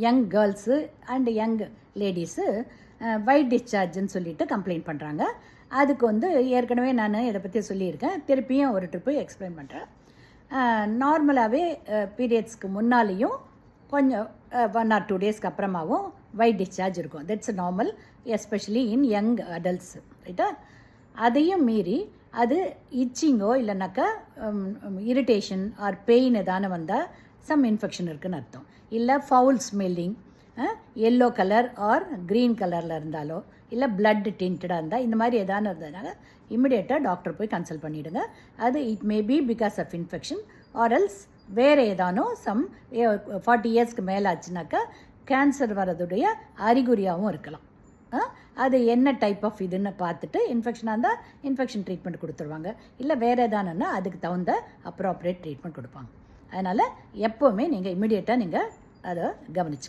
Young girls and young ladies white டிஸ்சார்ஜுன்னு சொல்லிட்டு complaint பண்ணுறாங்க. அதுக்கு வந்து ஏற்கனவே நான் இதை பற்றி சொல்லியிருக்கேன், திருப்பியும் ஒரு ட்ரிப்பு எக்ஸ்பிளைன் பண்ணுறேன். நார்மலாகவே பீரியட்ஸ்க்கு முன்னாலேயும் கொஞ்சம் 1 or 2 டேஸ்க்கு அப்புறமாவும் ஒயிட் டிஸ்சார்ஜ் இருக்கும். That's normal, especially in young adults, ரைட்டா? அதையும் மீறி அது இச்சிங்கோ இல்லைனாக்கா இரிட்டேஷன் ஆர் பெயின் எதான வந்தால் சம் இன்ஃபெக்ஷன் இருக்குதுன்னு அர்த்தம். இல்லை foul smelling, yellow colour or green கலரில் இருந்தாலோ, இல்லை பிளட் டிண்டடாக இருந்தால், இந்த மாதிரி எதான இருந்ததுனால இம்மிடியேட்டாக டாக்டர் போய் கன்சல்ட் பண்ணிவிடுங்க. அது it may be because of infection or else வேறு ஏதானோ சம் 40 இயர்ஸ்க்கு மேலே ஆச்சுனாக்கா கேன்சர் வரதுடைய அறிகுறியாகவும் இருக்கலாம். அது என்ன டைப் ஆஃப் இதுன்னு பார்த்துட்டு இன்ஃபெக்ஷனாக இருந்தால் இன்ஃபெக்ஷன் ட்ரீட்மெண்ட் கொடுத்துருவாங்க. இல்லை வேறு எதானுன்னா அதுக்கு தகுந்த அப்ராப்ரியேட் ட்ரீட்மெண்ட் கொடுப்பாங்க. அதனால் எப்போவுமே நீங்கள் இம்மிடியேட்டாக நீங்கள் அதை கவனிச்சு